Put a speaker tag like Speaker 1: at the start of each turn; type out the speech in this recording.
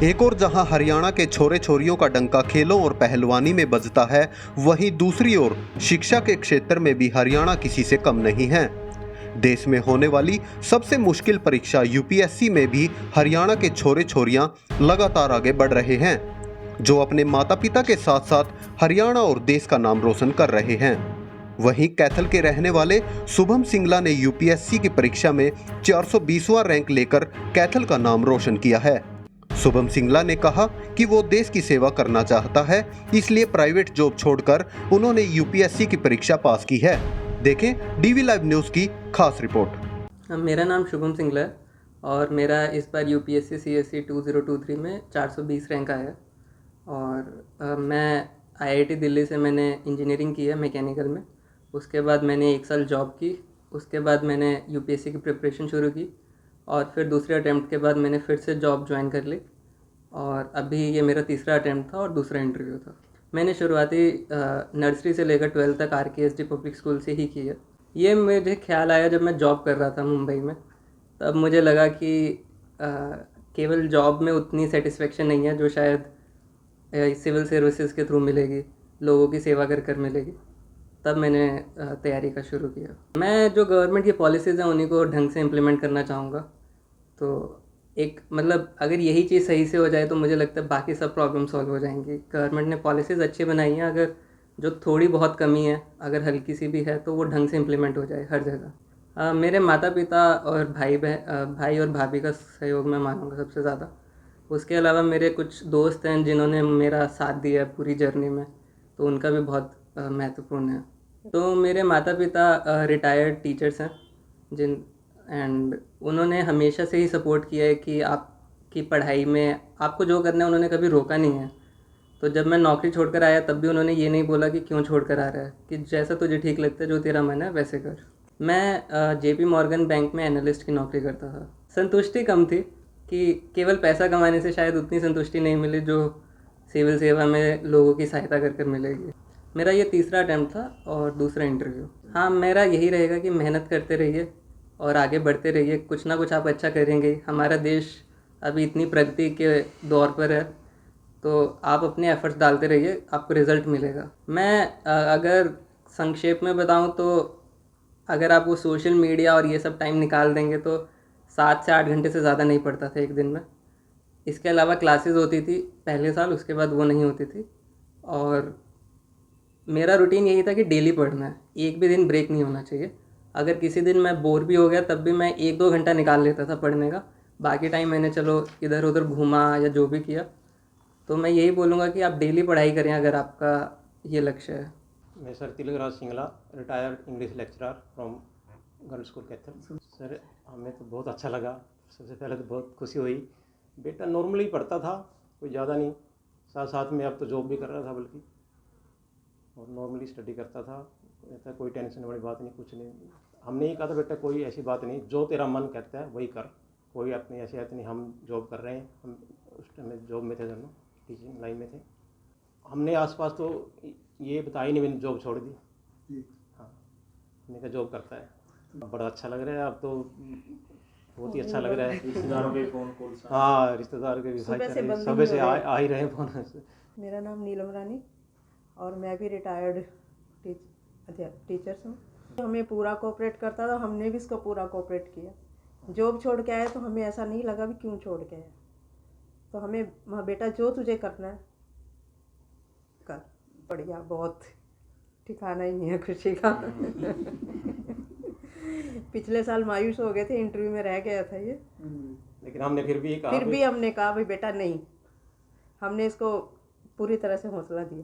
Speaker 1: एक और जहां हरियाणा के छोरे छोरियों का डंका खेलों और पहलवानी में बजता है, वहीं दूसरी ओर शिक्षा के क्षेत्र में भी हरियाणा किसी से कम नहीं है। देश में होने वाली सबसे मुश्किल परीक्षा यूपीएससी में भी हरियाणा के छोरे छोरियां लगातार आगे बढ़ रहे हैं, जो अपने माता पिता के साथ साथ हरियाणा और देश का नाम रोशन कर रहे हैं। वहीं कैथल के रहने वाले शुभम सिंगला ने यूपीएससी की परीक्षा में 420वां रैंक लेकर कैथल का नाम रोशन किया है। शुभम सिंगला ने कहा कि वो देश की सेवा करना चाहता है, इसलिए प्राइवेट जॉब छोड़कर उन्होंने यूपीएससी की परीक्षा पास की है। देखें डीवी लाइव न्यूज़ की खास रिपोर्ट।
Speaker 2: मेरा नाम शुभम सिंगला है और मेरा इस बार यूपीएससी सीएससी 2023 में 420 रैंक आया है। और मैं आईआईटी दिल्ली से मैंने इंजीनियरिंग की है मैकेनिकल में। उसके बाद मैंने 1 साल जॉब की। उसके बाद मैंने यूपीएससी की प्रिपरेशन शुरू की और फिर दूसरे अटैम्प्ट के बाद मैंने फिर से जॉब ज्वाइन कर ली। और अभी ये मेरा तीसरा अटैम्प्ट था और दूसरा इंटरव्यू था। मैंने शुरुआती नर्सरी से लेकर 12th तक आरकेएसडी पब्लिक स्कूल से ही की है। ये मुझे ख्याल आया जब मैं जॉब कर रहा था मुंबई में। तब मुझे लगा कि केवल जॉब में उतनी सेटिस्फेक्शन नहीं है जो शायद सिविल सर्विसेज के थ्रू मिलेगी, लोगों की सेवा कर कर मिलेगी। तब मैंने तैयारी का शुरू किया। मैं जो गवर्नमेंट की पॉलिसीज़ हैं उन्हीं को ढंग से इम्प्लीमेंट करना चाहूँगा। तो एक मतलब अगर यही चीज़ सही से हो जाए तो मुझे लगता है बाकी सब प्रॉब्लम सॉल्व हो जाएंगी। गवर्नमेंट ने पॉलिसीज़ अच्छी बनाई हैं, अगर जो थोड़ी बहुत कमी है अगर हल्की सी भी है तो वो ढंग से इम्प्लीमेंट हो जाए हर जगह। मेरे माता पिता और भाई और भाभी का सहयोग मैं मानूंगा सबसे ज़्यादा। उसके अलावा मेरे कुछ दोस्त हैं जिन्होंने मेरा साथ दिया है पूरी जर्नी में, तो उनका भी बहुत महत्वपूर्ण है। तो मेरे माता पिता रिटायर्ड टीचर्स हैं एंड उन्होंने हमेशा से ही सपोर्ट किया है कि आपकी पढ़ाई में आपको जो करना है, उन्होंने कभी रोका नहीं है। तो जब मैं नौकरी छोड़कर आया तब भी उन्होंने ये नहीं बोला कि क्यों छोड़कर आ रहा है, कि जैसा तुझे ठीक लगता है, जो तेरा मन है वैसे कर। मैं जेपी मॉर्गन बैंक में एनालिस्ट की नौकरी करता था। संतुष्टि कम थी कि केवल पैसा कमाने से शायद उतनी संतुष्टि नहीं मिली जो सिविल सेवा में लोगों की सहायता कर कर मिलेगी। मेरा ये तीसरा अटैम्प्ट था और दूसरा इंटरव्यू। हाँ, मेरा यही रहेगा कि मेहनत करते रहिए और आगे बढ़ते रहिए, कुछ ना कुछ आप अच्छा करेंगे। हमारा देश अभी इतनी प्रगति के दौर पर है, तो आप अपने एफर्ट्स डालते रहिए, आपको रिज़ल्ट मिलेगा। मैं अगर संक्षेप में बताऊं तो अगर आप वो सोशल मीडिया और ये सब टाइम निकाल देंगे तो 7 से 8 घंटे से ज़्यादा नहीं पड़ता था एक दिन में। इसके अलावा क्लासेस होती थी पहले साल, उसके बाद वो नहीं होती थी। और मेरा रूटीन यही था कि डेली पढ़ना है, एक भी दिन ब्रेक नहीं होना चाहिए। अगर किसी दिन मैं बोर भी हो गया तब भी मैं 1-2 घंटा निकाल लेता था पढ़ने का। बाकी टाइम मैंने चलो इधर उधर घूमा या जो भी किया। तो मैं यही बोलूँगा कि आप डेली पढ़ाई करें अगर आपका ये लक्ष्य है।
Speaker 3: मैं sir Tilakraj Singla, retired English lecturer from girls school Kaithal. Sir हमें तो बहुत अच्छा लगा। सबसे पहले तो बहुत खुशी हुई। बेटा नॉर्मली पढ़ता था, कोई ज़्यादा नहीं, साथ साथ में अब तो जॉब भी कर रहा था बल्कि, और नॉर्मली स्टडी करता था। ऐसा कोई टेंशन वाली बात नहीं, कुछ नहीं। हमने ही कहा था बेटा कोई ऐसी बात नहीं, जो तेरा मन कहता है वही कर, कोई अपनी ऐसी बात नहीं। हम जॉब कर रहे हैं, हम उस टाइम में जॉब में थे दोनों, टीचिंग लाइन में थे। हमने आसपास तो ये बताया ही नहीं मैंने जॉब छोड़ दी। हाँ, हमने कहा जॉब करता है। बड़ा अच्छा लग रहा है, अब तो बहुत ही अच्छा लग रहा है।
Speaker 4: रिश्तेदारों के फ़ोन कॉल?
Speaker 3: हाँ, रिश्तेदार के भी सुबह से आ ही रहे हैं फ़ोन।
Speaker 5: मेरा नाम नीलम रानी और मैं भी रिटायर्ड टीचर्स हूँ। हमें पूरा कोऑपरेट करता था, हमने भी इसको पूरा कोऑपरेट किया। जॉब छोड़ के आए तो हमें ऐसा नहीं लगा भी क्यों छोड़ के आए। तो हमें बेटा जो तुझे करना है कर, बढ़िया, बहुत ठिकाना ही नहीं है खुशी का। पिछले साल मायूस हो गए थे, इंटरव्यू में रह गया था ये,
Speaker 3: लेकिन हमने फिर भी
Speaker 5: हमने कहा भाई बेटा नहीं, हमने इसको पूरी तरह से हौसला दिया।